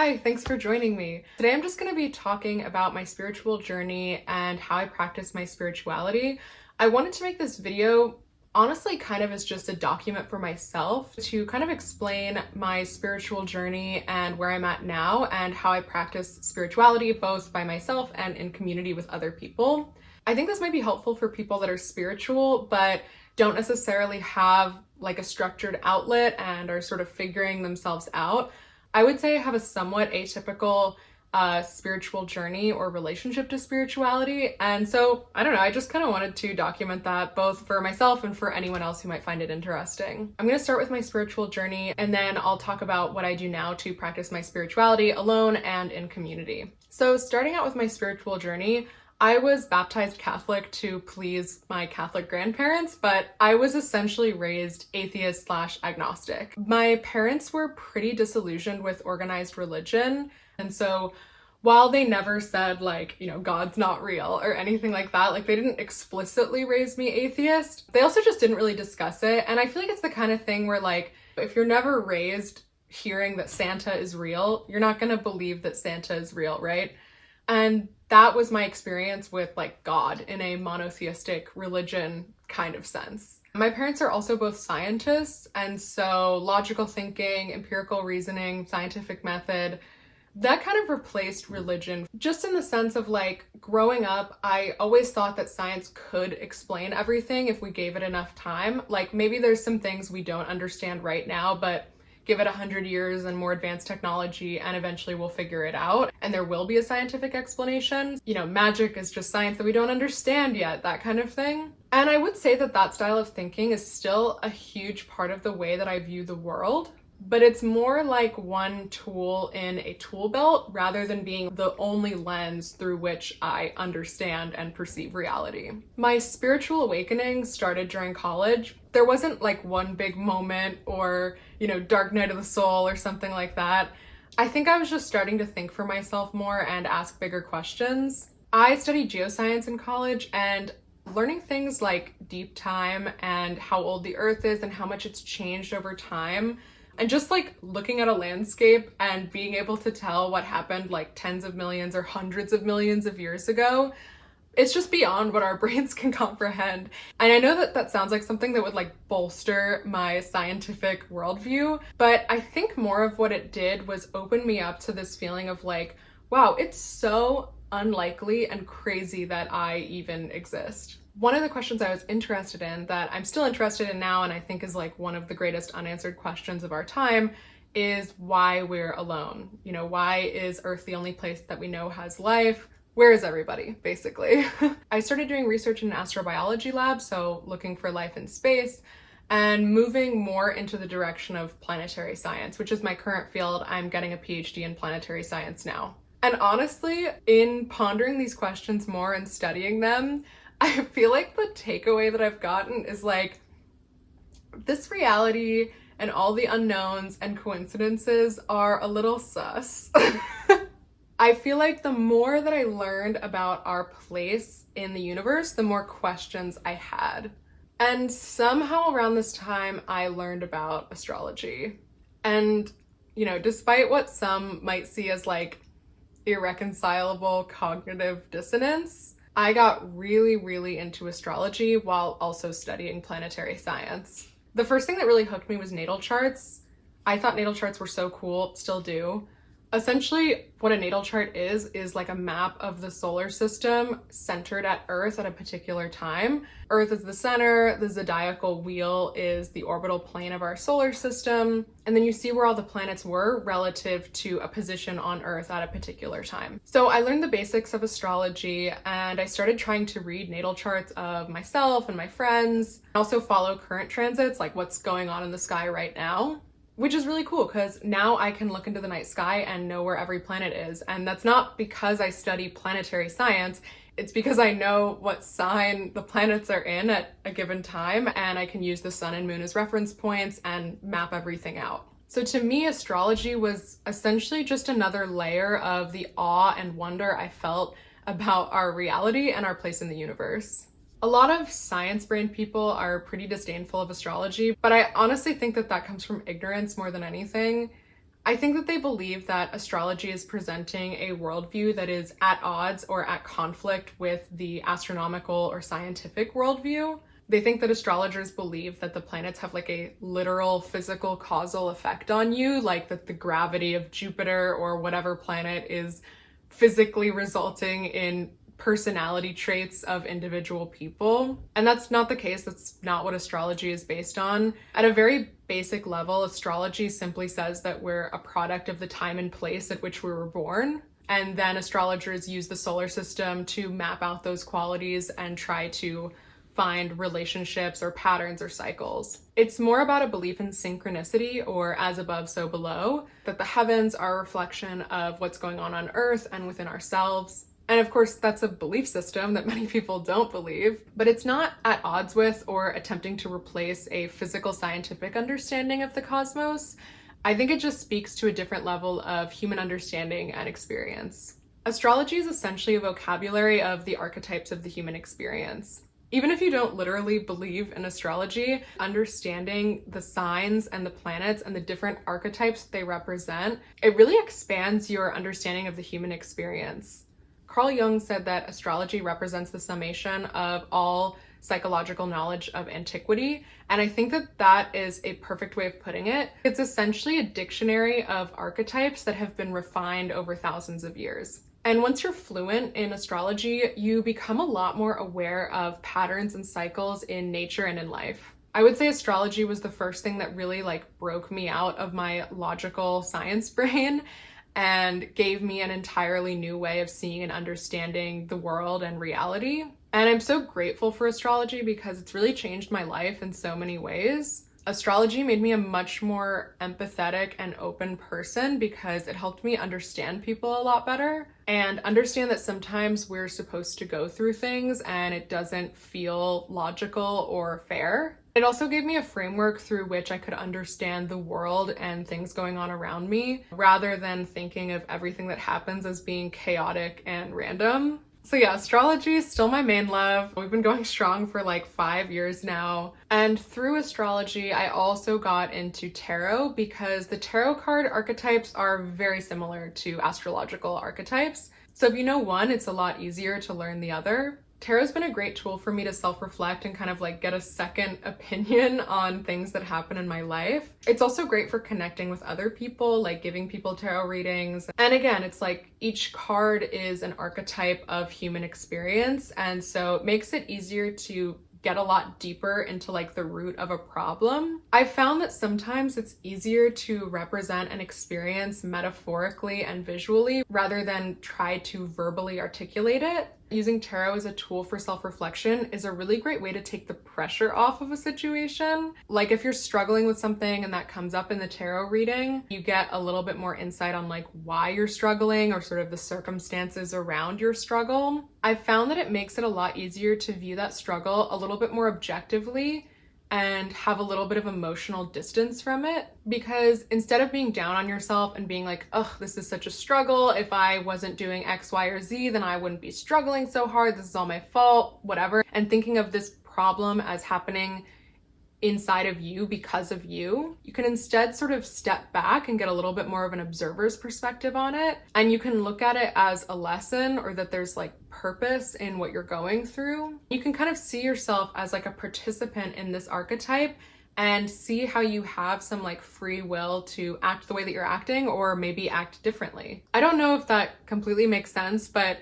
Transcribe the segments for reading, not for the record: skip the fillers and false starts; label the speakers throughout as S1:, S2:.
S1: Hi, thanks for joining me. Today I'm just going to be talking about my spiritual journey and how I practice my spirituality. I wanted to make this video honestly kind of as just a document for myself to kind of explain my spiritual journey and where I'm at now and how I practice spirituality both by myself and in community with other people. I think this might be helpful for people that are spiritual but don't necessarily have like a structured outlet and are sort of figuring themselves out. I would say I have a somewhat atypical spiritual journey or relationship to spirituality. And so, I don't know, I just kind of wanted to document that both for myself and for anyone else who might find it interesting. I'm going to start with my spiritual journey and then I'll talk about what I do now to practice my spirituality alone and in community. So starting out with my spiritual journey, I was baptized Catholic to please my Catholic grandparents, but I was essentially raised atheist / agnostic. My parents were pretty disillusioned with organized religion, and so while they never said like, God's not real or anything like that, like they didn't explicitly raise me atheist, they also just didn't really discuss it. And I feel like it's the kind of thing where like, if you're never raised hearing that Santa is real, you're not gonna believe that Santa is real, right? And that was my experience with like God in a monotheistic religion kind of sense. My parents are also both scientists, and so logical thinking, empirical reasoning, scientific method, that kind of replaced religion. Just in the sense of like growing up, I always thought that science could explain everything if we gave it enough time. Like maybe there's some things we don't understand right now, but give it 100 years and more advanced technology and eventually we'll figure it out and there will be a scientific explanation. Magic is just science that we don't understand yet, that kind of thing. And I would say that that style of thinking is still a huge part of the way that I view the world, but it's more like one tool in a tool belt rather than being the only lens through which I understand and perceive reality. My spiritual awakening started during college. There wasn't like one big moment or, dark night of the soul or something like that. I think I was just starting to think for myself more and ask bigger questions. I studied geoscience in college, and learning things like deep time and how old the earth is and how much it's changed over time, and just like looking at a landscape and being able to tell what happened like tens of millions or hundreds of millions of years ago, it's just beyond what our brains can comprehend. And I know that that sounds like something that would like bolster my scientific worldview, but I think more of what it did was open me up to this feeling of like, wow, it's so unlikely and crazy that I even exist. One of the questions I was interested in that I'm still interested in now, and I think is like one of the greatest unanswered questions of our time, is why we're alone. Why is Earth the only place that we know has life? Where is everybody, basically? I started doing research in an astrobiology lab, so looking for life in space, and moving more into the direction of planetary science, which is my current field. I'm getting a PhD in planetary science now. And honestly, in pondering these questions more and studying them, I feel like the takeaway that I've gotten is like, this reality and all the unknowns and coincidences are a little sus. I feel like the more that I learned about our place in the universe, the more questions I had. And somehow around this time, I learned about astrology. And, despite what some might see as like irreconcilable cognitive dissonance, I got really, really into astrology while also studying planetary science. The first thing that really hooked me was natal charts. I thought natal charts were so cool, still do. Essentially, what a natal chart is like a map of the solar system centered at Earth at a particular time. Earth is the center, the zodiacal wheel is the orbital plane of our solar system, and then you see where all the planets were relative to a position on Earth at a particular time. So I learned the basics of astrology, and I started trying to read natal charts of myself and my friends, also follow current transits, like what's going on in the sky right now. Which is really cool because now I can look into the night sky and know where every planet is. And that's not because I study planetary science, it's because I know what sign the planets are in at a given time, and I can use the sun and moon as reference points and map everything out. So to me, astrology was essentially just another layer of the awe and wonder I felt about our reality and our place in the universe. A lot of science-brained people are pretty disdainful of astrology, but I honestly think that that comes from ignorance more than anything. I think that they believe that astrology is presenting a worldview that is at odds or at conflict with the astronomical or scientific worldview. They think that astrologers believe that the planets have like a literal physical causal effect on you, like that the gravity of Jupiter or whatever planet is physically resulting in personality traits of individual people. And that's not the case. That's not what astrology is based on. At a very basic level, astrology simply says that we're a product of the time and place at which we were born. And then astrologers use the solar system to map out those qualities and try to find relationships or patterns or cycles. It's more about a belief in synchronicity, or as above, so below, that the heavens are a reflection of what's going on Earth and within ourselves. And of course, that's a belief system that many people don't believe, but it's not at odds with or attempting to replace a physical scientific understanding of the cosmos. I think it just speaks to a different level of human understanding and experience. Astrology is essentially a vocabulary of the archetypes of the human experience. Even if you don't literally believe in astrology, understanding the signs and the planets and the different archetypes they represent, it really expands your understanding of the human experience. Carl Jung said that astrology represents the summation of all psychological knowledge of antiquity, and I think that that is a perfect way of putting it. It's essentially a dictionary of archetypes that have been refined over thousands of years. And once you're fluent in astrology, you become a lot more aware of patterns and cycles in nature and in life. I would say astrology was the first thing that really broke me out of my logical science brain and gave me an entirely new way of seeing and understanding the world and reality. And I'm so grateful for astrology because it's really changed my life in so many ways. Astrology made me a much more empathetic and open person because it helped me understand people a lot better and understand that sometimes we're supposed to go through things and it doesn't feel logical or fair. It also gave me a framework through which I could understand the world and things going on around me rather than thinking of everything that happens as being chaotic and random. So yeah, astrology is still my main love. We've been going strong for 5 years now. And through astrology, I also got into tarot because the tarot card archetypes are very similar to astrological archetypes. So if you know one, it's a lot easier to learn the other. Tarot's been a great tool for me to self-reflect and kind of get a second opinion on things that happen in my life. It's also great for connecting with other people, giving people tarot readings. And again, it's each card is an archetype of human experience. And so it makes it easier to get a lot deeper into the root of a problem. I've found that sometimes it's easier to represent an experience metaphorically and visually rather than try to verbally articulate it. Using tarot as a tool for self-reflection is a really great way to take the pressure off of a situation. If you're struggling with something and that comes up in the tarot reading, you get a little bit more insight on why you're struggling or sort of the circumstances around your struggle. I've found that it makes it a lot easier to view that struggle a little bit more objectively and have a little bit of emotional distance from it, because instead of being down on yourself and being ugh, this is such a struggle, if I wasn't doing X, Y, or Z, then I wouldn't be struggling so hard, this is all my fault, whatever, and thinking of this problem as happening inside of you because of you, you can instead sort of step back and get a little bit more of an observer's perspective on it. And you can look at it as a lesson, or that there's purpose in what you're going through. You can kind of see yourself as a participant in this archetype and see how you have some free will to act the way that you're acting, or maybe act differently. I don't know if that completely makes sense, but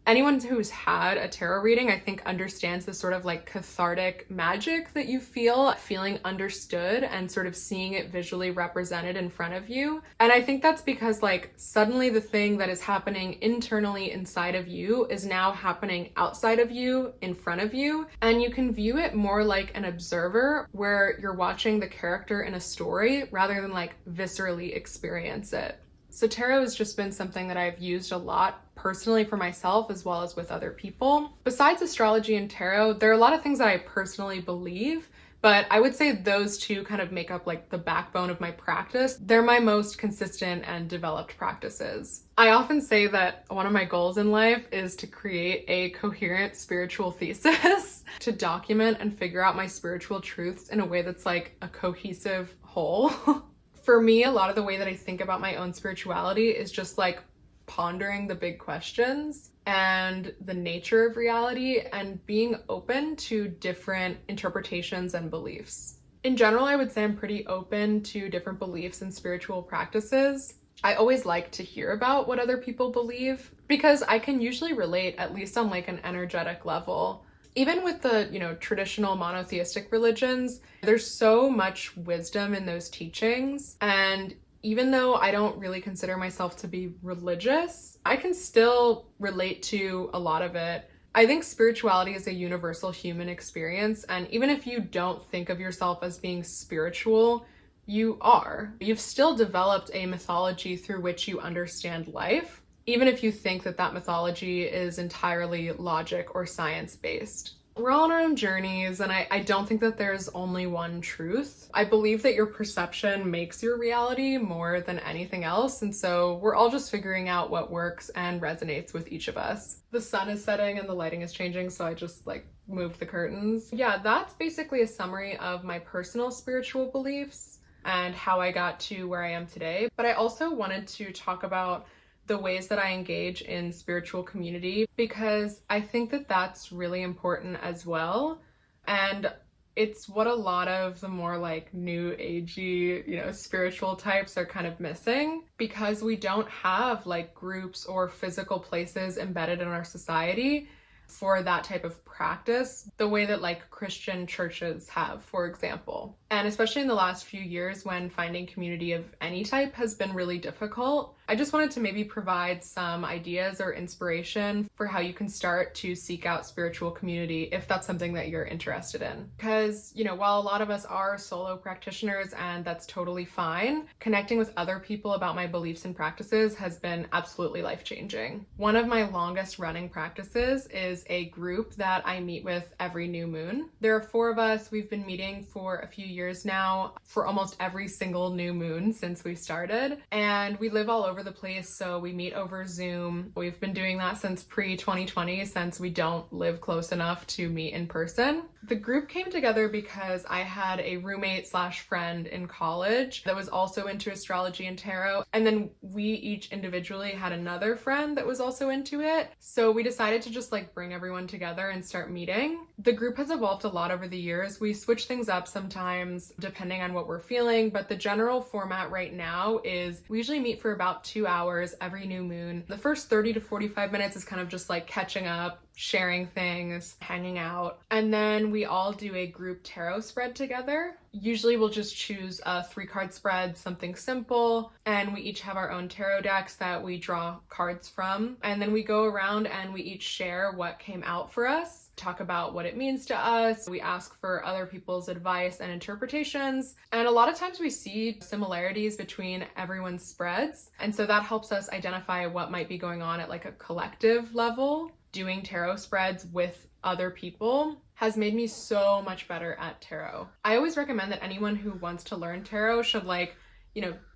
S1: anyone who's had a tarot reading, I think, understands the sort of cathartic magic that you feel, feeling understood and sort of seeing it visually represented in front of you. And I think that's because suddenly the thing that is happening internally inside of you is now happening outside of you, in front of you. And you can view it more like an observer, where you're watching the character in a story rather than viscerally experience it. So tarot has just been something that I've used a lot personally for myself as well as with other people. Besides astrology and tarot, there are a lot of things that I personally believe, but I would say those two kind of make up the backbone of my practice. They're my most consistent and developed practices. I often say that one of my goals in life is to create a coherent spiritual thesis to document and figure out my spiritual truths in a way that's a cohesive whole. For me, a lot of the way that I think about my own spirituality is just like pondering the big questions and the nature of reality and being open to different interpretations and beliefs. In general, I would say I'm pretty open to different beliefs and spiritual practices. I always like to hear about what other people believe because I can usually relate, at least on like an energetic level. Even with the, traditional monotheistic religions, there's so much wisdom in those teachings. And even though I don't really consider myself to be religious, I can still relate to a lot of it. I think spirituality is a universal human experience. And even if you don't think of yourself as being spiritual, you are. You've still developed a mythology through which you understand life, even if you think that that mythology is entirely logic or science-based. We're all on our own journeys, and I don't think that there's only one truth. I believe that your perception makes your reality more than anything else, and so we're all just figuring out what works and resonates with each of us. The sun is setting and the lighting is changing, so I just moved the curtains. Yeah, that's basically a summary of my personal spiritual beliefs and how I got to where I am today. But I also wanted to talk about the ways that I engage in spiritual community, because I think that that's really important as well. And it's what a lot of the more new agey, spiritual types are kind of missing, because we don't have groups or physical places embedded in our society for that type of practice, the way that Christian churches have, for example. And especially in the last few years when finding community of any type has been really difficult, I just wanted to maybe provide some ideas or inspiration for how you can start to seek out spiritual community if that's something that you're interested in. Because, while a lot of us are solo practitioners and that's totally fine, connecting with other people about my beliefs and practices has been absolutely life-changing. One of my longest running practices is a group that I meet with every new moon. There are 4 of us. We've been meeting for a few years now, for almost every single new moon since we started. And we live all over the place, so we meet over Zoom. We've been doing that since pre-2020, since we don't live close enough to meet in person. The group came together because I had a roommate/friend in college that was also into astrology and tarot, and then we each individually had another friend that was also into it. So we decided to just bring everyone together and start meeting. The group has evolved a lot over the years. We switch things up sometimes depending on what we're feeling, but the general format right now is we usually meet for about 2 hours every new moon. The first 30 to 45 minutes is kind of just catching up, sharing things, hanging out. And then we all do a group tarot spread together. Usually we'll just choose a 3-card spread, something simple, and we each have our own tarot decks that we draw cards from. And then we go around and we each share what came out for us, talk about what it means to us. We ask for other people's advice and interpretations. And a lot of times we see similarities between everyone's spreads. And so that helps us identify what might be going on at a collective level. Doing tarot spreads with other people has made me so much better at tarot. I always recommend that anyone who wants to learn tarot should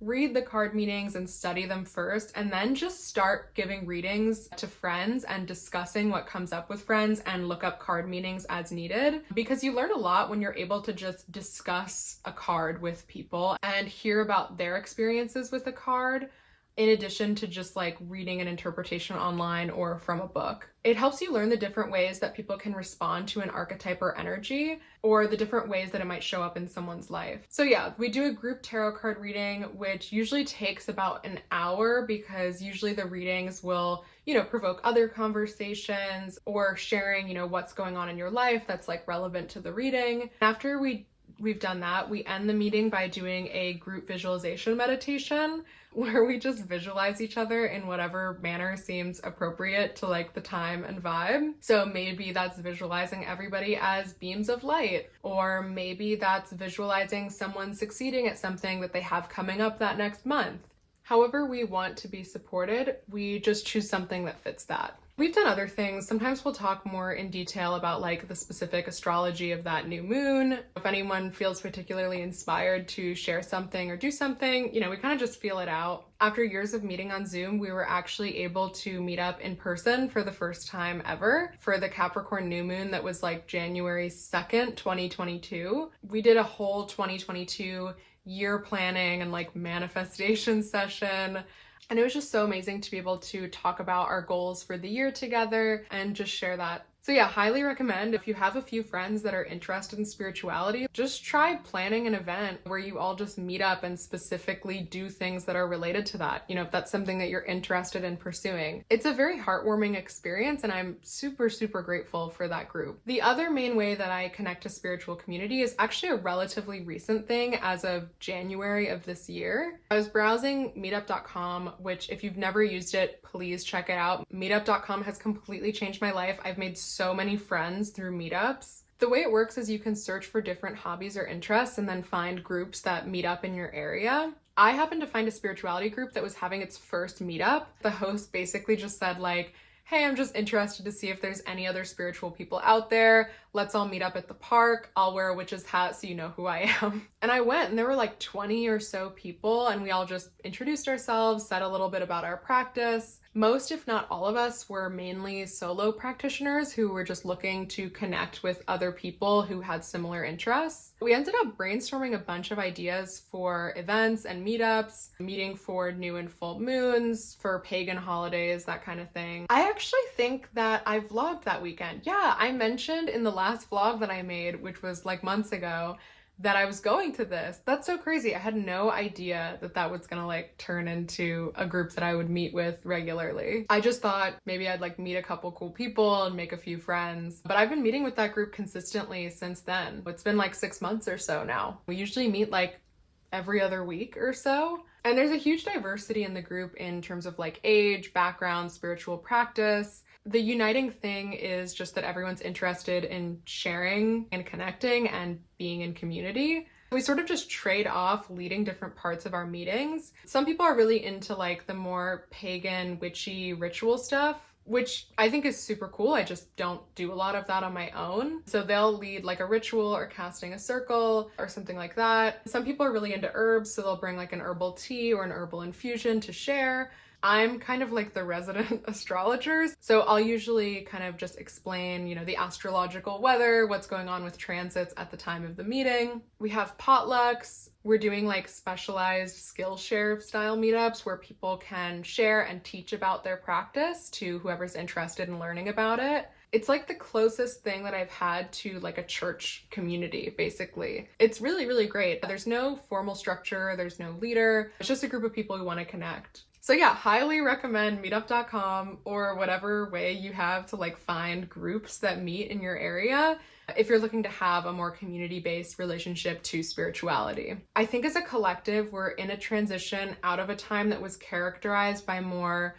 S1: read the card meanings and study them first, and then just start giving readings to friends and discussing what comes up with friends and look up card meanings as needed, because you learn a lot when you're able to just discuss a card with people and hear about their experiences with a card, in addition to just reading an interpretation online or from a book. It helps you learn the different ways that people can respond to an archetype or energy, or the different ways that it might show up in someone's life. So yeah, we do a group tarot card reading, which usually takes about an hour, because usually the readings will, provoke other conversations or sharing, what's going on in your life that's relevant to the reading. After we've done that, we end the meeting by doing a group visualization meditation where we just visualize each other in whatever manner seems appropriate to the time and vibe. So maybe that's visualizing everybody as beams of light, or maybe that's visualizing someone succeeding at something that they have coming up that next month. However we want to be supported, we just choose something that fits that. We've done other things. Sometimes we'll talk more in detail about the specific astrology of that new moon. If anyone feels particularly inspired to share something or do something, we kind of just feel it out. After years of meeting on Zoom, we were actually able to meet up in person for the first time ever for the Capricorn new moon that was January 2nd, 2022. We did a whole 2022 year planning and like manifestation session. And it was just so amazing to be able to talk about our goals for the year together and just share that. So yeah, highly recommend if you have a few friends that are interested in spirituality, just try planning an event where you all just meet up and specifically do things that are related to that. You know, if that's something that you're interested in pursuing. It's a very heartwarming experience and I'm super, super grateful for that group. The other main way that I connect to spiritual community is actually a relatively recent thing as of January of this year. I was browsing meetup.com, which if you've never used it, please check it out. Meetup.com has completely changed my life. I've made so many friends through meetups. The way it works is you can search for different hobbies or interests and then find groups that meet up in your area. I happened to find a spirituality group that was having its first meetup. The host basically just said like, hey, I'm just interested to see if there's any other spiritual people out there. Let's all meet up at the park. I'll wear a witch's hat so you know who I am. And I went and there were like 20 or so people and we all just introduced ourselves, said a little bit about our practice. Most, if not all of us, were mainly solo practitioners who were just looking to connect with other people who had similar interests. We ended up brainstorming a bunch of ideas for events and meetups, meeting for new and full moons, for pagan holidays, that kind of thing. I actually think that I vlogged that weekend. Yeah, I mentioned in the last vlog that I made, which was like months ago, that I was going to this. That's so crazy. I had no idea that that was gonna like turn into a group that I would meet with regularly. I just thought maybe I'd like meet a couple cool people and make a few friends. But I've been meeting with that group consistently since then. It's been like 6 months or so now. We usually meet like every other week or so. And there's a huge diversity in the group in terms of like age, background, spiritual practice. The uniting thing is just that everyone's interested in sharing and connecting and being in community. We sort of just trade off leading different parts of our meetings. Some people are really into like the more pagan, witchy ritual stuff, which I think is super cool. I just don't do a lot of that on my own. So they'll lead like a ritual or casting a circle or something like that. Some people are really into herbs, so they'll bring like an herbal tea or an herbal infusion to share. I'm kind of like the resident astrologer, so I'll usually kind of just explain, you know, the astrological weather, what's going on with transits at the time of the meeting. We have potlucks. We're doing like specialized Skillshare style meetups where people can share and teach about their practice to whoever's interested in learning about it. It's like the closest thing that I've had to like a church community, basically. It's really, really great. There's no formal structure, there's no leader. It's just a group of people who want to connect. So yeah, highly recommend meetup.com or whatever way you have to like find groups that meet in your area if you're looking to have a more community-based relationship to spirituality. I think as a collective, we're in a transition out of a time that was characterized by more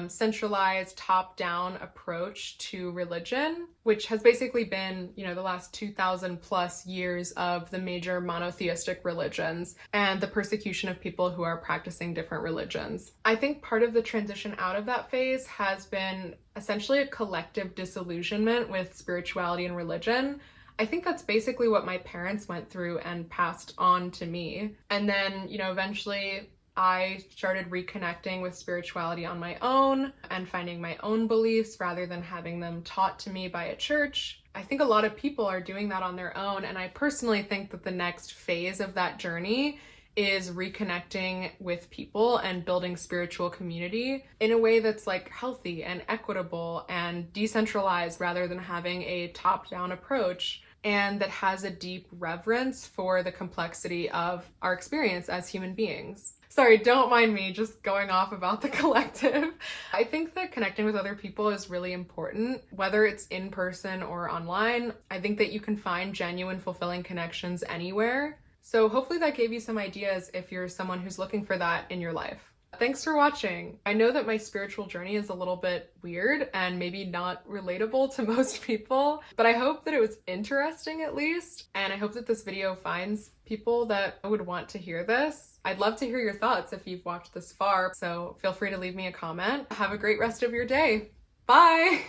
S1: centralized top-down approach to religion, which has basically been, you know, the last 2000 plus years of the major monotheistic religions and the persecution of people who are practicing different religions. I think part of the transition out of that phase has been essentially a collective disillusionment with spirituality and religion. I think that's basically what my parents went through and passed on to me. And then, you know, eventually I started reconnecting with spirituality on my own and finding my own beliefs rather than having them taught to me by a church. I think a lot of people are doing that on their own, and I personally think that the next phase of that journey is reconnecting with people and building spiritual community in a way that's like healthy and equitable and decentralized rather than having a top-down approach, and that has a deep reverence for the complexity of our experience as human beings. Sorry, don't mind me just going off about the collective. I think that connecting with other people is really important, whether it's in person or online. I think that you can find genuine, fulfilling connections anywhere. So hopefully that gave you some ideas if you're someone who's looking for that in your life. Thanks for watching. I know that my spiritual journey is a little bit weird and maybe not relatable to most people, but I hope that it was interesting at least, and I hope that this video finds people that would want to hear this. I'd love to hear your thoughts if you've watched this far, so feel free to leave me a comment. Have a great rest of your day. Bye!